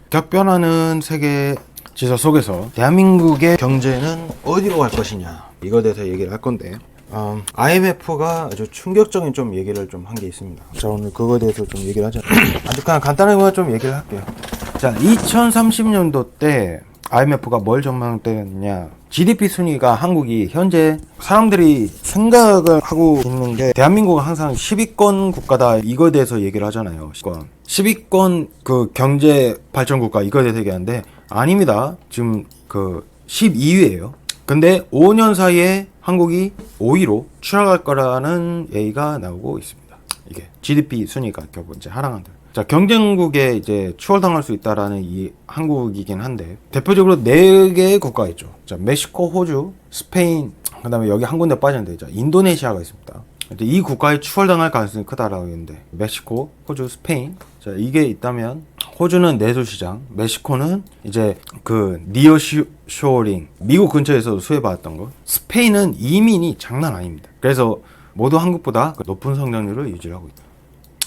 격변하는 세계 지서 속에서 대한민국의 경제는 어디로 갈 것이냐, 이거에 대해서 얘기를 할 건데, IMF가 아주 충격적인 좀 얘기를 좀 한 게 있습니다. 자, 오늘 그거에 대해서 좀 얘기를 하자. 아주 그냥 간단하게 좀 얘기를 할게요. 자, 2030년도 때 IMF가 뭘 전망했냐, GDP 순위가 한국이 현재 사람들이 생각을 하고 있는 게, 대한민국은 항상 10위권 국가다, 이거에 대해서 얘기를 하잖아요. 10위권 그 경제 발전 국가, 이거에 대해서 얘기하는데 아닙니다. 지금 그 12위예요. 근데 5년 사이에 한국이 5위로 추락할 거라는 얘기가 나오고 있습니다. 이게 GDP 순위가 결국 이제 하락한다. 자, 경쟁국에 이제 추월당할 수 있다라는 이 한국이긴 한데, 대표적으로 4개의 국가가 있죠. 자, 멕시코, 호주, 스페인, 그 다음에 여기 한 군데 빠졌는데, 자, 인도네시아가 있습니다. 이 국가에 추월당할 가능성이 크다라고 했는데, 멕시코, 호주, 스페인. 자, 이게 있다면, 호주는 내수시장, 멕시코는 이제 그 니어쇼링, 미국 근처에서 수혜받았던 거, 스페인은 이민이 장난 아닙니다. 그래서 모두 한국보다 높은 성장률을 유지하고 있다.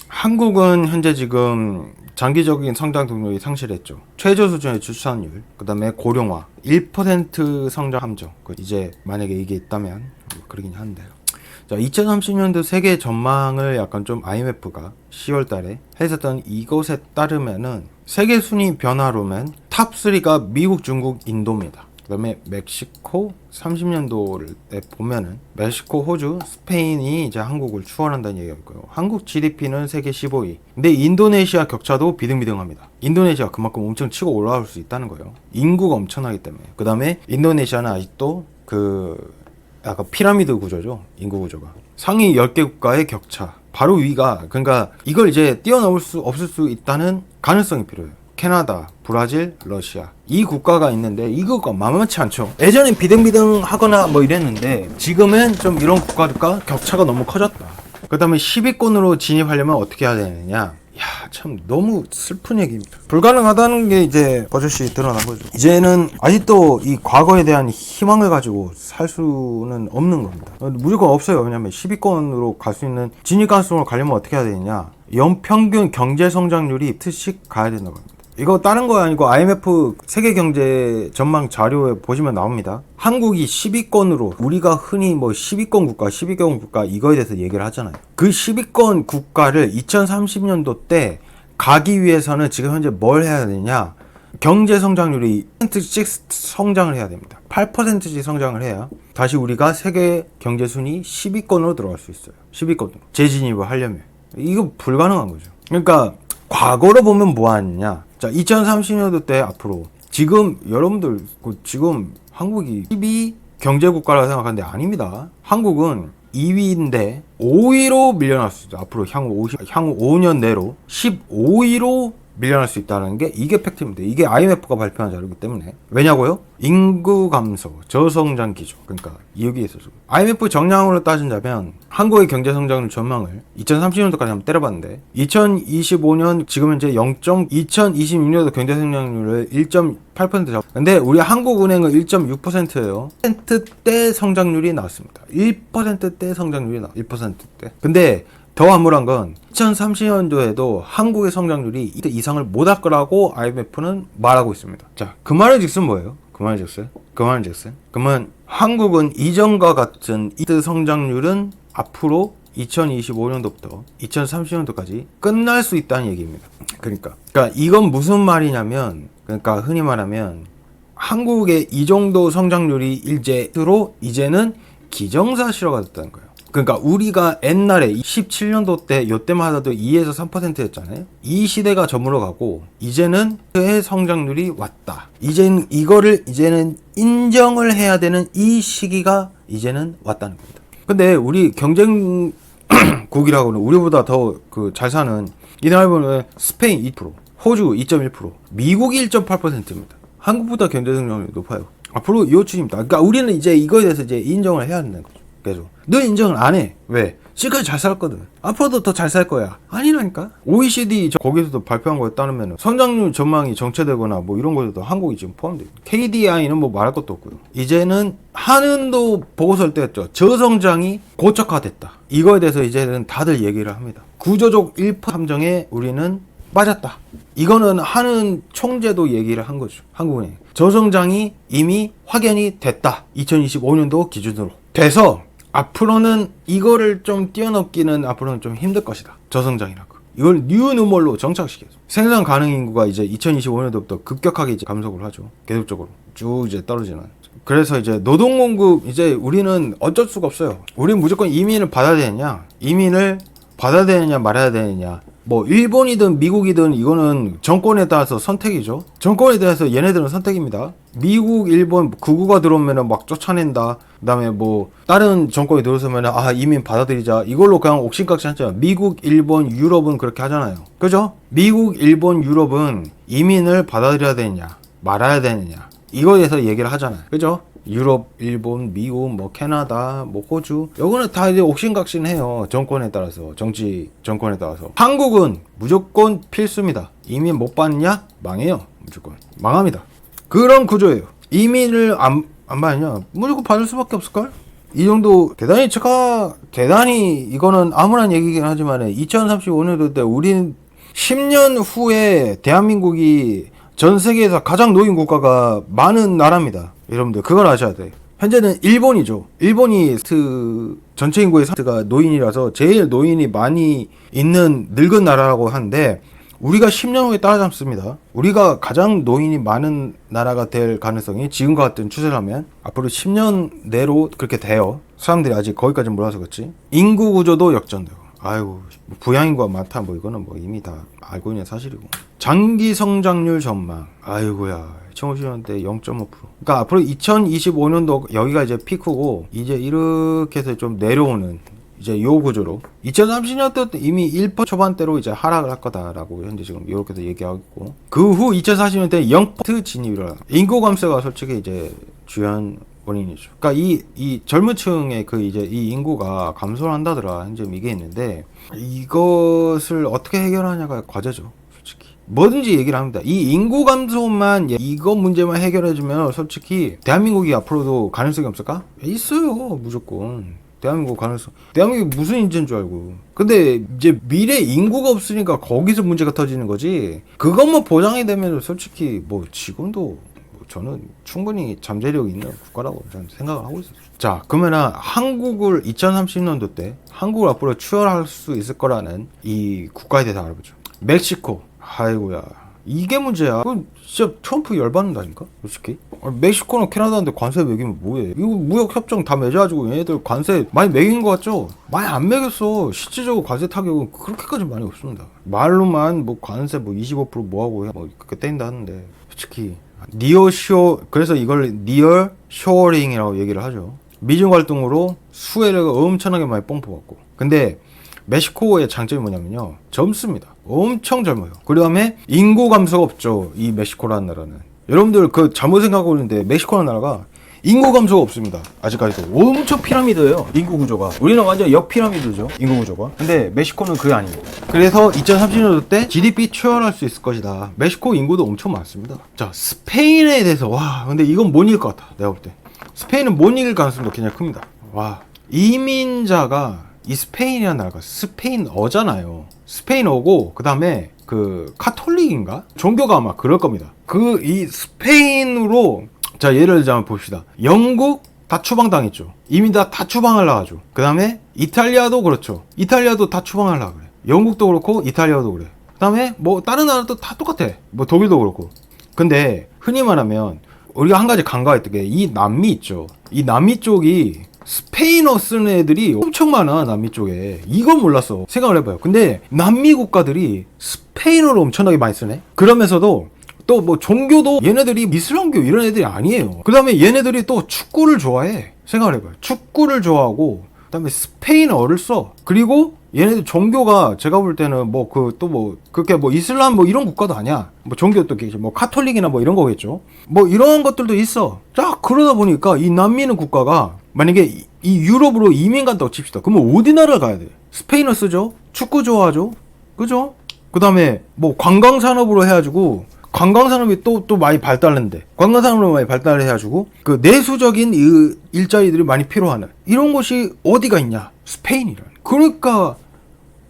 한국은 현재 지금 장기적인 성장 동력이 상실했죠. 최저 수준의 출산율, 그 다음에 고령화, 1% 성장 함정. 이제 만약에 이게 있다면 그러긴 한데요. 자, 2030년도 세계 전망을 약간 좀 IMF가 10월 달에 했었던 이것에 따르면은 세계 순위 변화로면 탑 3가 미국, 중국, 인도입니다. 그 다음에 멕시코 30년도를 보면은 멕시코, 호주, 스페인이 이제 한국을 추월한다는 얘기가 있고요. 한국 GDP는 세계 15위. 근데 인도네시아 격차도 비등비등합니다. 인도네시아 그만큼 엄청 치고 올라올 수 있다는 거예요. 인구가 엄청나기 때문에. 그 다음에 인도네시아는 아직도 그 약간 피라미드 구조죠. 인구 구조가. 상위 10개 국가의 격차. 바로 위가, 그러니까 이걸 이제 뛰어넘을 수 없을 수 있다는 가능성이 필요해요. 캐나다, 브라질, 러시아, 이 국가가 있는데 이 국가 만만치 않죠. 예전엔 비등비등하거나 뭐 이랬는데 지금은 좀 이런 국가들과 격차가 너무 커졌다. 그 다음에 10위권으로 진입하려면 어떻게 해야 되느냐. 야, 참 너무 슬픈 얘기입니다. 불가능하다는 게 이제 버젓이 드러난 거죠. 이제는 아직도 이 과거에 대한 희망을 가지고 살 수는 없는 겁니다. 무조건 없어요. 왜냐면 10위권으로 갈 수 있는 진입 가능성으로 가려면 어떻게 해야 되느냐. 연평균 경제 성장률이 2씩 가야 된다고 합니다. 이거 다른 거 아니고 IMF 세계 경제 전망 자료에 보시면 나옵니다. 한국이 10위권으로, 우리가 흔히 뭐 10위권 국가, 12개국 국가 이거에 대해서 얘기를 하잖아요. 그 10위권 국가를 2030년도 때 가기 위해서는 지금 현재 뭘 해야 되냐? 경제 성장률이 8%씩 성장을 해야 됩니다. 8%씩 성장을 해야 다시 우리가 세계 경제 순위 10위권으로 들어갈 수 있어요. 10위권으로 재진입을 하려면. 이거 불가능한 거죠. 그러니까 과거로 보면 뭐 하느냐? 자, 2030년도 때 앞으로 지금 여러분들 지금 한국이 12 경제국가라고 생각하는데 아닙니다. 한국은 2위인데 5위로 밀려날 수 있죠. 앞으로 향후 5년 내로 15위로 밀려날 수 있다는 게 이게 팩트입니다. 이게 IMF가 발표한 자료이기 때문에. 왜냐고요? 인구 감소, 저성장 기조. 그러니까 여기에 있어서 IMF 정량으로 따진다면 한국의 경제 성장률 전망을 2030년도까지 한번 때려봤는데 2025년 지금 현재 2026년도 경제 성장률을 1.8% 잡고, 근데 우리 한국은행은 1.6%예요. 1%대 성장률이 나왔습니다. 1%대 성장률이 1%대. 근데 더 암울한 건 2030년도에도 한국의 성장률이 2% 이상을 못 할 거라고 IMF는 말하고 있습니다. 자, 그 말의 즉슨 뭐예요? 그 말의 즉슨? 그러면 한국은 이전과 같은 2% 성장률은 앞으로 2025년도부터 2030년도까지 끝날 수 있다는 얘기입니다. 그러니까 이건 무슨 말이냐면, 그러니까 흔히 말하면 한국의 이 정도 성장률이 이제는 기정사실화가 됐다는 거예요. 그러니까 우리가 옛날에 17년도 때 요때만 하더라도 2에서 3%였잖아요. 이 시대가 저물어가고 이제는 의 성장률이 왔다. 이제는 인정을 해야 되는 이 시기가 이제는 왔다는 겁니다. 근데 우리 경쟁국이라고는 우리보다 더 잘 사는 이 나라 보면 스페인 2%, 호주 2.1%, 미국이 1.8%입니다. 한국보다 경제 성장률이 높아요. 앞으로 이 추입니다. 그러니까 우리는 이제 이거에 대해서 이제 인정을 해야 된다는 거죠. 계속. 너 인정을 안 해. 왜? 지금까지 잘 살았거든. 앞으로도 더 잘 살 거야. 아니라니까. OECD 거기서도 발표한 거에 따르면 성장률 전망이 정체되거나 뭐 이런 거에도 한국이 지금 포함돼요. KDI는 뭐 말할 것도 없고요. 이제는 한은도 보고서를 떼었죠. 저성장이 고착화됐다. 이거에 대해서 이제는 다들 얘기를 합니다. 구조적 1% 함정에 우리는 빠졌다. 이거는 하는 총재도 얘기를 한 거죠. 한국은행. 저성장이 이미 확연이 됐다. 2025년도 기준으로. 돼서 앞으로는 이거를 좀 뛰어넘기는 앞으로는 좀 힘들 것이다. 저성장이라고. 이걸 뉴노멀로 정착시켜서. 생산 가능 인구가 이제 2025년도부터 급격하게 이제 감소를 하죠. 계속적으로. 쭉 이제 떨어지는. 그래서 이제 노동 공급 이제 우리는 어쩔 수가 없어요. 우리는 무조건 이민을 받아야 되느냐? 이민을 받아야 되느냐 말아야 되느냐. 뭐 일본이든 미국이든 이거는 정권에 따라서 선택이죠. 정권에 대해서 얘네들은 선택입니다. 미국, 일본 극우가 들어오면은 막 쫓아낸다. 그다음에 뭐 다른 정권이 들어서면은 아 이민 받아들이자. 이걸로 그냥 옥신각신 하잖아요. 미국, 일본, 유럽은 그렇게 하잖아요. 그죠? 미국, 일본, 유럽은 이민을 받아들여야 되느냐 말아야 되느냐 이거에 대해서 얘기를 하잖아요. 그죠? 유럽, 일본, 미국, 뭐 캐나다, 뭐 호주 요거는 다 이제 옥신각신해요. 정권에 따라서 정치 정권에 따라서. 한국은 무조건 필수입니다. 이민 못 받냐? 망해요. 무조건 망합니다. 그런 구조예요. 이민을 안 받냐? 무조건 받을 수밖에 없을걸? 이 정도 대단히 이거는 아무런 얘기긴 하지만 2035년도 때 우리는 10년 후에 대한민국이 전 세계에서 가장 노인 국가가 많은 나라입니다. 여러분들 그걸 아셔야 돼. 현재는 일본이죠. 일본이 전체 인구의 3%가 노인이라서 제일 노인이 많이 있는 늙은 나라라고 하는데 우리가 10년 후에 따라잡습니다. 우리가 가장 노인이 많은 나라가 될 가능성이 지금과 같은 추세라면 앞으로 10년 내로 그렇게 돼요. 사람들이 아직 거기까지 몰라서 그렇지. 인구 구조도 역전되고. 아이고 부양인구가 많다 뭐 이거는 뭐 이미 다 알고 있는 사실이고. 장기 성장률 전망. 아이고야 2050년대 0.5%. 그러니까 앞으로 2025년도 여기가 이제 피크고 이제 이렇게 해서 좀 내려오는 이제 요 구조로 2030년대 때 이미 1% 초반대로 이제 하락을 할 거다라고 현재 지금 이렇게 얘기하고 있고 그 후 2040년대 0% 진입이라 인구 감소가 솔직히 이제 주요한 원인이죠. 그러니까 이 젊은 층의 그 이제 이 인구가 감소를 한다더라 현재 이게 있는데 이것을 어떻게 해결하냐가 과제죠. 솔직히 뭐든지 얘기를 합니다. 이 인구 감소만 이거 문제만 해결해주면 솔직히 대한민국이 앞으로도 가능성이 없을까? 있어요 무조건. 대한민국 가능성. 대한민국이 무슨 인재인 줄 알고. 근데 이제 미래 인구가 없으니까 거기서 문제가 터지는 거지. 그것만 보장이 되면 솔직히 뭐 지금도 저는 충분히 잠재력이 있는 국가라고 저는 생각을 하고 있어요. 자, 그러면은 한국을 2030년도 때 한국을 앞으로 추월할 수 있을 거라는 이 국가에 대해서 알아보죠. 멕시코. 아이고야. 이게 문제야. 그건 진짜 트럼프 열받는다니까? 솔직히. 멕시코는 캐나다인데 관세 매기면 뭐해? 이거 무역협정 다 맺어가지고 얘네들 관세 많이 매긴 거 같죠? 많이 안 매겼어. 실질적으로 관세 타격은 그렇게까지 많이 없습니다. 말로만 뭐 관세 뭐 25% 뭐하고 해. 뭐 그렇게 떼인다 하는데 솔직히 그래서 이걸 니어 쇼어링이라고 얘기를 하죠. 미중 활동으로 수혜를 엄청나게 많이 뽕뽑았고. 근데 멕시코의 장점이 뭐냐면요. 젊습니다. 엄청 젊어요. 그 다음에 인구 감소가 없죠. 이 멕시코라는 나라는. 여러분들 그 잘못 생각하고 있는데 멕시코라는 나라가 인구 감소가 없습니다. 아직까지도. 엄청 피라미드예요. 인구 구조가. 우리는 완전 역피라미드죠. 인구 구조가. 근데 멕시코는 그게 아니에요. 그래서 2030년도 때 GDP 추월할 수 있을 것이다. 멕시코 인구도 엄청 많습니다. 자, 스페인에 대해서 와 근데 이건 못 이길 것 같다. 내가 볼 때. 스페인은 못 이길 가능성도 굉장히 큽니다. 와 이민자가 이 스페인이라는 나라가 스페인어잖아요. 스페인어고 그 다음에 그 카톨릭인가? 종교가 아마 그럴 겁니다. 이 스페인으로 자 예를 들자면 봅시다. 영국 다 추방당했죠. 이민 다 추방하려고 하죠. 그 다음에 이탈리아도 그렇죠. 이탈리아도 다 추방하려고 그래. 영국도 그렇고 이탈리아도 그래. 그 다음에 뭐 다른 나라도 다 똑같아. 뭐 독일도 그렇고. 근데 흔히 말하면 우리가 한 가지 간과했던 게 이 남미 있죠. 이 남미 쪽이 스페인어 쓰는 애들이 엄청 많아. 남미 쪽에. 이건 몰랐어. 생각을 해봐요. 근데 남미 국가들이 스페인어를 엄청나게 많이 쓰네. 그러면서도 또 뭐 종교도 얘네들이 이슬람교 이런 애들이 아니에요. 그 다음에 얘네들이 또 축구를 좋아해. 생각을 해봐요. 축구를 좋아하고 그 다음에 스페인어를 써. 그리고 얘네들 종교가 제가 볼 때는 뭐 그렇게 뭐 이슬람 뭐 이런 국가도 아니야. 뭐 종교도 뭐 카톨릭이나 뭐 이런 거겠죠. 뭐 이런 것들도 있어. 자 그러다 보니까 이 남미는 국가가 만약에 이 유럽으로 이민 간다고 칩시다. 그러면 어디 나라를 가야 돼? 스페인어 쓰죠. 축구 좋아하죠. 그죠? 그 다음에 뭐 관광산업으로 해가지고 관광산업이 또 많이 발달했는데 관광산업으로 많이 발달해가지고 그 내수적인 일자리들이 많이 필요하는 이런 곳이 어디가 있냐? 스페인이라는. 그러니까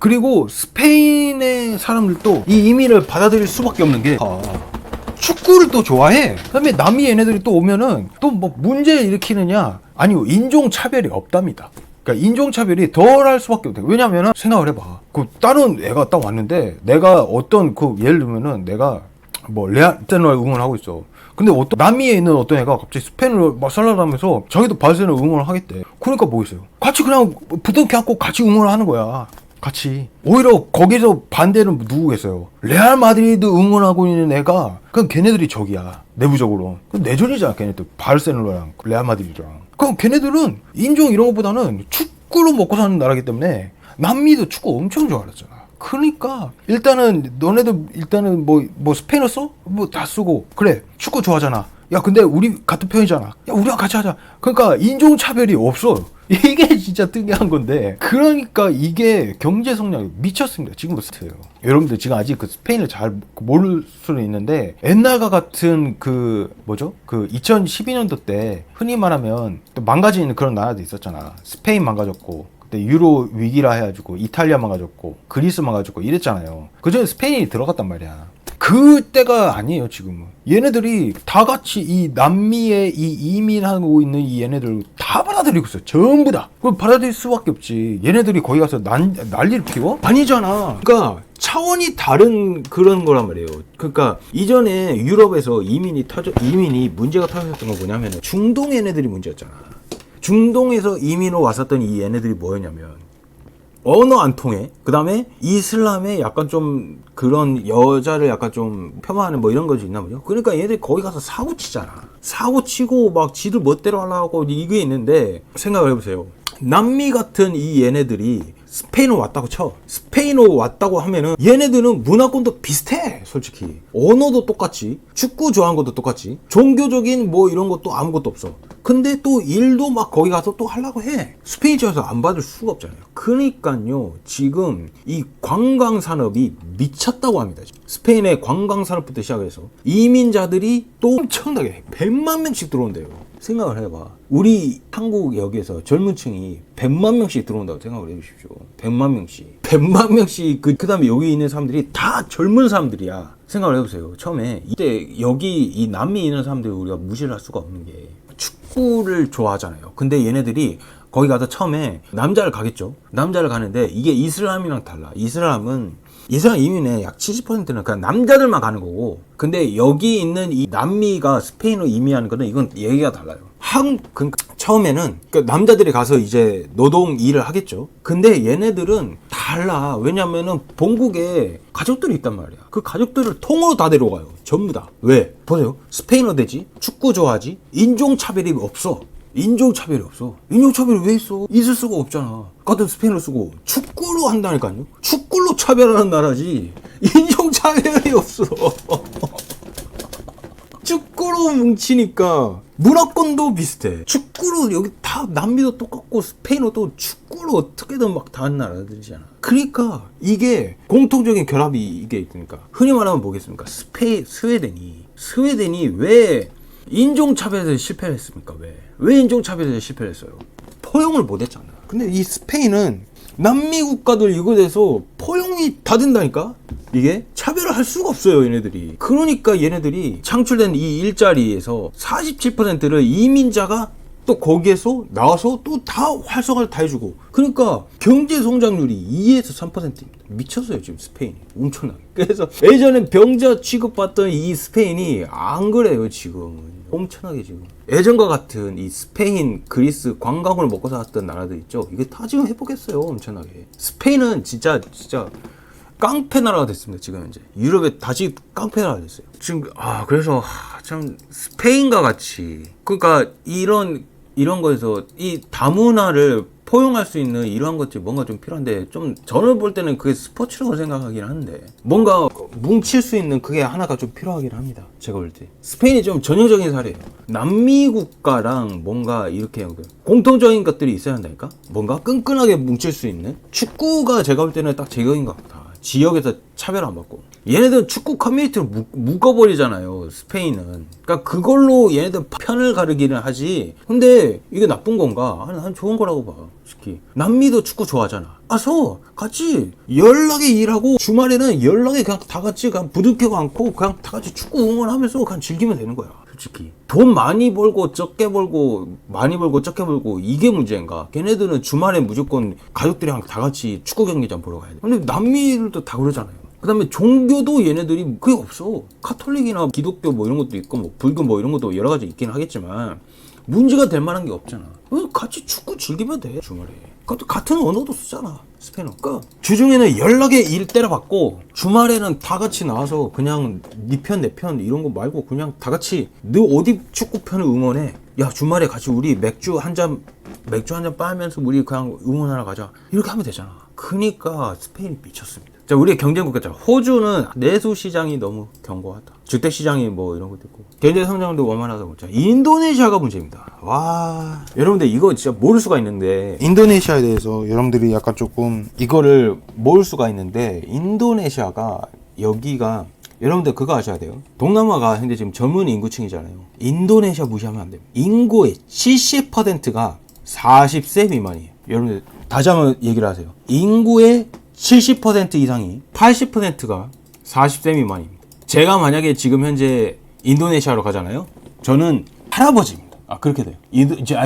그리고 스페인의 사람들도 이 이민을 받아들일 수밖에 없는 게 축구를 또 좋아해. 그다음에 남미 얘네들이 또 오면은 또 뭐 문제 일으키느냐? 아니요, 인종차별이 없답니다. 그러니까 인종차별이 덜 할 수밖에 없대. 왜냐면은 생각을 해봐. 그 다른 애가 딱 왔는데 내가 어떤 그 예를 들면은 내가 뭐 레알을 응원하고 있어. 근데 어떤 남미에 있는 어떤 애가 갑자기 스페인을 막 살라다면서 자기도 바르셀로나 응원을 하겠대. 그러니까 뭐 있어요? 같이 그냥 부둥켜 안고 같이 응원을 하는 거야. 같이. 오히려 거기서 반대는 누구겠어요? 레알 마드리드 응원하고 있는 애가 그냥 걔네들이 적이야. 내부적으로. 내전이잖아, 걔네들. 바르셀로나랑 레알 마드리드랑. 그럼 걔네들은 인종 이런 것보다는 축구로 먹고 사는 나라기 때문에 남미도 축구 엄청 좋아하잖아. 그러니까 일단은 너네들 일단은 뭐 스페인어 써? 뭐 다 쓰고 그래 축구 좋아하잖아. 야 근데 우리 같은 편이잖아. 야 우리랑 같이 하자. 그러니까 인종 차별이 없어. 이게 진짜 특이한 건데 그러니까 이게 경제 성장이 미쳤습니다. 지금부터요. 여러분들 지금 아직 그 스페인을 잘 모를 수는 있는데 옛날과 같은 그 뭐죠? 그 2012년도 때 흔히 말하면 또 망가지는 그런 나라도 있었잖아. 스페인 망가졌고 유로 위기라 해가지고 이탈리아 망가졌고 그리스 망가졌고 이랬잖아요. 그전에 스페인이 들어갔단 말이야. 그때가 아니에요 지금은. 얘네들이 다 같이 이 남미에 이 이민하고 있는 이 얘네들 다 받아들이고 있어요. 전부 다. 그럼 받아들일 수밖에 없지. 얘네들이 거기 가서 난리를 피워? 아니잖아. 그러니까 차원이 다른 그런 거란 말이에요. 그러니까 이전에 유럽에서 이민이 문제가 터졌던 건 뭐냐면 중동 얘네들이 문제였잖아. 중동에서 이민으로 왔었던 이 얘네들이 뭐였냐면 언어 안 통해. 그 다음에 이슬람에 약간 좀 그런 여자를 약간 좀 폄하하는 뭐 이런 것이 있나 보죠. 그러니까 얘네들이 거기 가서 사고 치잖아. 사고 치고 막 지들 멋대로 하려고 이게 있는데 생각을 해보세요. 남미 같은 이 얘네들이 스페인으로 왔다고 쳐. 스페인으로 왔다고 하면은 얘네들은 문화권도 비슷해. 솔직히 언어도 똑같지, 축구 좋아하는 것도 똑같지, 종교적인 뭐 이런 것도 아무것도 없어. 근데 또 일도 막 거기 가서 또 하려고 해. 스페인 쪽에서 안 받을 수가 없잖아요. 그러니까요 지금 이 관광 산업이 미쳤다고 합니다. 스페인의 관광 산업부터 시작해서 이민자들이 또 엄청나게 100만 명씩 들어온대요. 생각을 해봐. 우리 한국 여기에서 젊은 층이 100만 명씩 들어온다고 생각을 해주십시오. 100만 명씩. 100만 명씩 그 다음에 여기 있는 사람들이 다 젊은 사람들이야. 생각을 해보세요. 처음에 이때 여기 이 남미에 있는 사람들 우리가 무시를 할 수가 없는 게 축구를 좋아하잖아요. 근데 얘네들이 거기 가서 처음에 남자를 가겠죠. 남자를 가는데 이게 이슬람이랑 달라. 이슬람 이민의 약 70%는 그냥 남자들만 가는 거고, 근데 여기 있는 이 남미가 스페인으로 이민하는 거는 이건 얘기가 달라요. 처음에는 남자들이 가서 이제 노동 일을 하겠죠. 근데 얘네들은 달라. 왜냐면은 본국에 가족들이 있단 말이야. 그 가족들을 통으로 다 데려가요. 전부 다. 왜? 보세요. 스페인어 되지? 축구 좋아하지? 인종차별이 없어. 인종차별이 없어. 인종차별이 왜 있어? 있을 수가 없잖아. 같은 스페인어 쓰고 축구로 한다니까요. 축구로 차별하는 나라지 인종차별이 없어. 축구로 뭉치니까 문화권도 비슷해. 축구로 여기 다 남미도 똑같고 스페인어도 축구로 어떻게든 막 다 하는 나라들이잖아. 그러니까 이게 공통적인 결합이 이게 있으니까 흔히 말하면 뭐겠습니까? 스웨덴이 왜 인종차별에서 실패를 했습니까? 왜 인종차별에서 실패를 했어요? 포용을 못했잖아. 근데 이 스페인은 남미 국가들 이거에 대해서 포용이 다 된다니까? 이게 차별을 할 수가 없어요, 얘네들이. 그러니까 얘네들이 창출된 이 일자리에서 47%를 이민자가 또 거기에서 나와서 또 다 활성화를 다 해주고, 그러니까 경제 성장률이 2에서 3%입니다. 미쳤어요 지금 스페인이. 엄청나게. 그래서 예전엔 병자 취급받던 이 스페인이 안 그래요 지금. 엄청나게 지금 예전과 같은 이 스페인, 그리스 관광을 먹고 살았던 나라들 있죠. 이게 다 지금 회복했어요. 엄청나게. 스페인은 진짜 깡패 나라가 됐습니다. 지금 현재 유럽에 다시 깡패 나라가 됐어요. 지금 그래서 참 스페인과 같이, 그러니까 이런 거에서 이 다문화를 포용할 수 있는 이러한 것들이 뭔가 좀 필요한데, 좀 저는 볼 때는 그게 스포츠라고 생각하긴 하는데 뭔가 뭉칠 수 있는 그게 하나가 좀 필요하긴 합니다. 제가 볼 때 스페인이 좀 전형적인 사례예요. 남미 국가랑 뭔가 이렇게 공통적인 것들이 있어야 한다니까. 뭔가 끈끈하게 뭉칠 수 있는 축구가 제가 볼 때는 딱 제격인 것 같아. 지역에서 차별 안 받고. 얘네들은 축구 커뮤니티로 묶어버리잖아요, 스페인은. 그러니까 그걸로 얘네들 편을 가르기는 하지. 근데 이게 나쁜 건가? 난 좋은 거라고 봐, 솔직히. 남미도 축구 좋아하잖아. 와서 같이 연락에 일하고 주말에는 연락에 그냥 다 같이 그냥 부득해고 않고 그냥 다 같이 축구 응원하면서 그냥 즐기면 되는 거야. 솔직히 돈 많이 벌고 적게 벌고 많이 벌고 적게 벌고 이게 문제인가? 걔네들은 주말에 무조건 가족들이랑 다 같이 축구 경기장 보러 가야 돼. 근데 남미들도 다 그러잖아요. 그 다음에 종교도 얘네들이 그게 없어. 카톨릭이나 기독교 뭐 이런 것도 있고 뭐 불교 뭐 이런 것도 여러 가지 있긴 하겠지만 문제가 될 만한 게 없잖아. 같이 축구 즐기면 돼 주말에. 같은 언어도 쓰잖아 스페인어. 그러니까 주중에는 연락에 일 때려받고 주말에는 다 같이 나와서 그냥 네 편 내 편 이런 거 말고 그냥 다 같이 너 어디 축구 편을 응원해. 야 주말에 같이 우리 맥주 한 잔 빠면서 우리 그냥 응원하러 가자. 이렇게 하면 되잖아. 그러니까 스페인이 미쳤습니다. 자, 우리의 경쟁국가잖아. 호주는 내수 시장이 너무 견고하다. 주택 시장이 뭐 이런 것도 있고 경제 성장도 원만하다 보자. 인도네시아가 문제입니다. 와, 여러분들 이거 진짜 모를 수가 있는데 인도네시아에 대해서 여러분들이 약간 조금 이거를 모를 수가 있는데 인도네시아가 여기가 여러분들 그거 아셔야 돼요. 동남아가 현재 지금 젊은 인구층이잖아요. 인도네시아 무시하면 안 돼요. 인구의 70%가 40세 미만이에요. 여러분들 다시 한번 얘기를 하세요. 인구의 70% 이상이 80%가 40세 미만입니다. 제가 만약에 지금 현재 인도네시아로 가잖아요. 저는 할아버지입니다. 그렇게 돼요.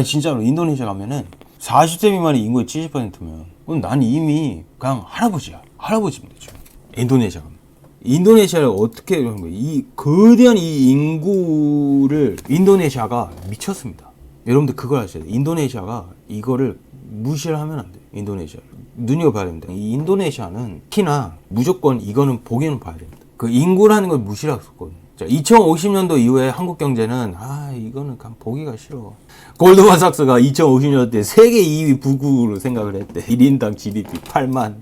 진짜로 인도네시아 가면은 40세 미만이 인구의 70%면 그럼 난 이미 그냥 할아버지야. 할아버지입니다. 지금. 인도네시아 가면. 인도네시아를 어떻게 하는 거예요? 이 거대한 이 인구를 인도네시아가 미쳤습니다. 여러분들 그걸 아셔야 돼요. 인도네시아가 이거를 무시를 하면 안 돼요. 인도네시아를 눈여겨봐야 됩니다. 이 인도네시아는 특히나 무조건 이거는 보기는 봐야 됩니다. 그 인구라는 걸 무시를 했었거든요. 자, 2050년도 이후에 한국 경제는 이거는 그냥 보기가 싫어. 골드만삭스가 2050년대 세계 2위 부국으로 생각을 했대. 1인당 GDP 8만.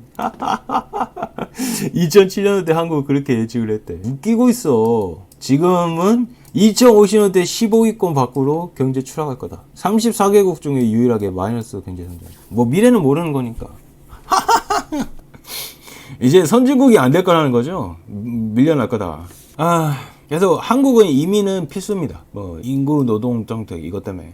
2007년도 때 한국 그렇게 예측을 했대. 웃기고 있어. 지금은 2050년대 15위권 밖으로 경제 추락할 거다. 34개국 중에 유일하게 마이너스 경제 성장. 뭐 미래는 모르는 거니까. 이제 선진국이 안 될 거라는 거죠. 밀려날 거다. 그래서 한국은 이민은 필수입니다. 뭐 인구 노동 정책 이것 때문에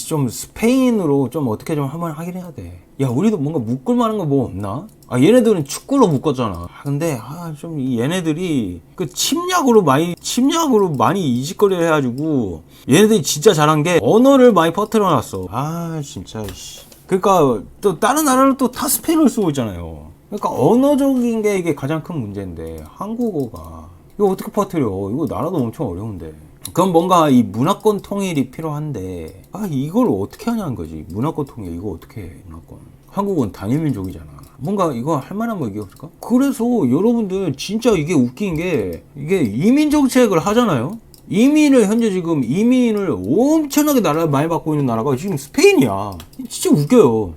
좀 스페인으로 좀 어떻게 좀 한번 하긴 해야 돼. 야 우리도 뭔가 묶을 만한 거 뭐 없나? 얘네들은 축구로 묶었잖아. 근데 좀 얘네들이 그 침략으로 많이 이짓거리를 해가지고 얘네들이 진짜 잘한 게 언어를 많이 퍼뜨려놨어. 진짜 그러니까 또 다른 나라를 또 다 스페인어를 쓰고 있잖아요. 그러니까 언어적인 게 이게 가장 큰 문제인데 한국어가 이거 어떻게 퍼뜨려? 이거 나라도 엄청 어려운데. 그럼 뭔가 이 문화권 통일이 필요한데 이걸 어떻게 하냐는 거지. 문화권 통일 이거 어떻게 해? 문화권. 한국은 단일민족이잖아. 뭔가 이거 할 만한 거 이게 없을까? 그래서 여러분들 진짜 이게 웃긴 게 이게 이민 정책을 하잖아요. 현재 지금 이민을 엄청나게 많이 받고 있는 나라가 지금 스페인이야. 진짜 웃겨요.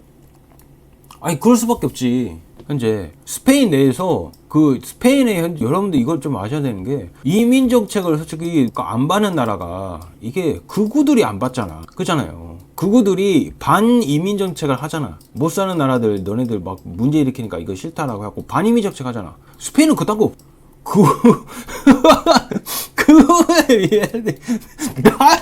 그럴 수밖에 없지. 현재 스페인 내에서 스페인의 여러분들 이걸 좀 아셔야 되는 게 이민 정책을 솔직히 안 받는 나라가 이게 극우들이 안 받잖아. 그잖아요. 극우들이 반이민 정책을 하잖아. 못 사는 나라들 너네들 막 문제 일으키니까 이거 싫다라고 하고 반이민 정책 하잖아. 스페인은 그딴 거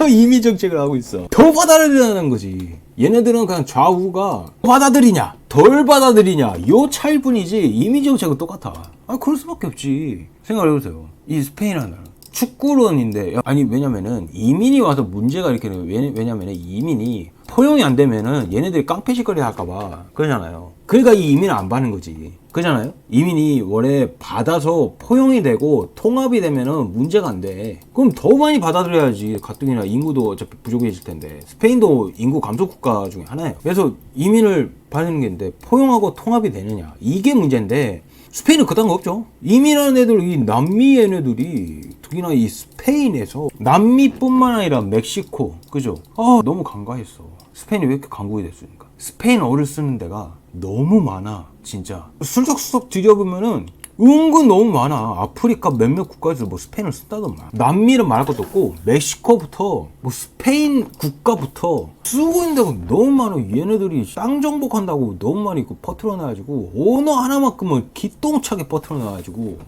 이민 정책을 하고 있어. 더 받아들이라는 거지. 얘네들은 그냥 좌우가 받아들이냐 덜 받아들이냐 요 차일 뿐이지 이민 정책은 똑같아. 그럴 수밖에 없지. 생각을 해보세요. 이 스페인이라는 나라 축구론인데 왜냐면은 이민이 와서 문제가 이렇게 왜냐면은 이민이 포용이 안 되면은 얘네들이 깡패짓거리 할까봐 그러잖아요. 그러니까 이 이민을 안 받는 거지. 그잖아요. 이민이 원래 받아서 포용이 되고 통합이 되면은 문제가 안 돼. 그럼 더 많이 받아들여야지. 가뜩이나 인구도 어차피 부족해질 텐데. 스페인도 인구 감소 국가 중에 하나예요. 그래서 이민을 받는 게 있는데 포용하고 통합이 되느냐 이게 문제인데 스페인은 그딴 거 없죠. 이민하는 애들 이 남미 애네들이 특히나 이 스페인에서 남미뿐만 아니라 멕시코 그죠? 너무 간과했어. 스페인이 왜 이렇게 강국이 됐습니까? 스페인어를 쓰는 데가 너무 많아. 진짜 슬쩍슬쩍 들여보면은 은근 너무 많아. 아프리카 몇몇 국가에서 뭐 스페인을 쓴다더만. 남미는 말할 것도 없고 멕시코부터 뭐 스페인 국가부터 쓰고 있는 데가 너무 많아. 얘네들이 땅 정복한다고 너무 많이 퍼트려놔가지고 언어 하나만큼은 기똥차게 퍼트려놔가지고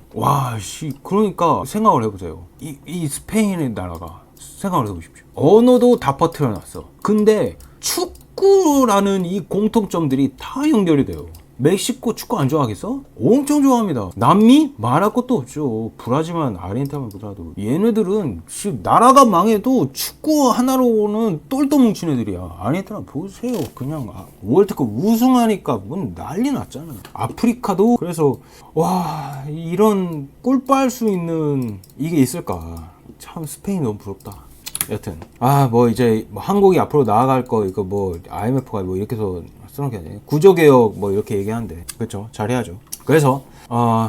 그러니까 생각을 해보세요. 이 스페인의 나라가 생각을 해보십시오. 언어도 다 퍼트려놨어. 근데 축구라는 이 공통점들이 다 연결이 돼요. 멕시코 축구 안 좋아하겠어? 엄청 좋아합니다. 남미? 말할 것도 없죠. 브라질만 아르헨티나만 보더라도 얘네들은 나라가 망해도 축구 하나로는 똘똘 뭉친 애들이야. 아르헨티나 보세요. 그냥 월드컵 우승하니까 뭔 난리 났잖아. 아프리카도 그래서 와 이런 꿀빨 수 있는 이게 있을까? 참 스페인 너무 부럽다. 여튼 뭐 이제 뭐 한국이 앞으로 나아갈 거 이거 뭐 IMF가 뭐 이렇게 해서 쓰는 게 아니에요. 구조개혁 뭐 이렇게 얘기하는데 그렇죠. 잘해야죠. 그래서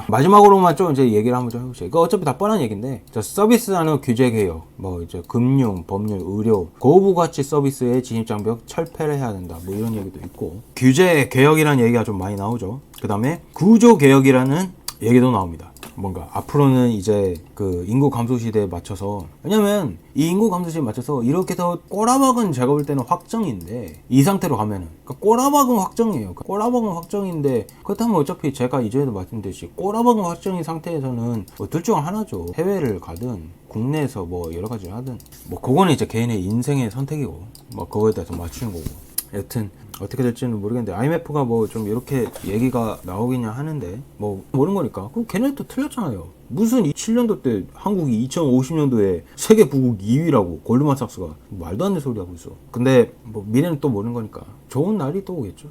마지막으로만 좀 이제 얘기를 한번 좀 해보세요. 이거 어차피 다 뻔한 얘기인데 서비스하는 규제개혁 뭐 이제 금융, 법률, 의료, 고부가치 서비스의 진입장벽 철폐를 해야 된다. 뭐 이런 얘기도 있고 규제개혁이라는 얘기가 좀 많이 나오죠. 그 다음에 구조개혁이라는 얘기도 나옵니다. 뭔가 앞으로는 이제 그 인구 감소 시대에 맞춰서 왜냐면 이 인구 감소 시대에 맞춰서 이렇게 더 꼬라박은 제가 볼 때는 확정인데 이 상태로 가면은 그러니까 꼬라박은 확정이에요. 꼬라박은 확정인데 그렇다면 어차피 제가 이전에도 말씀드렸듯이 꼬라박은 확정인 상태에서는 뭐 둘 중 하나죠. 해외를 가든 국내에서 뭐 여러 가지를 하든 뭐 그거는 이제 개인의 인생의 선택이고 뭐 그거에 따라서 맞추는 거고 여튼 어떻게 될지는 모르겠는데 IMF가 뭐 좀 이렇게 얘기가 나오겠냐 하는데 뭐 모르는 거니까 그럼 걔네도 틀렸잖아요. 무슨 7년도 때 한국이 2050년도에 세계 부국 2위라고 골드만삭스가 말도 안 되는 소리 하고 있어. 근데 뭐 미래는 또 모르는 거니까 좋은 날이 또 오겠죠.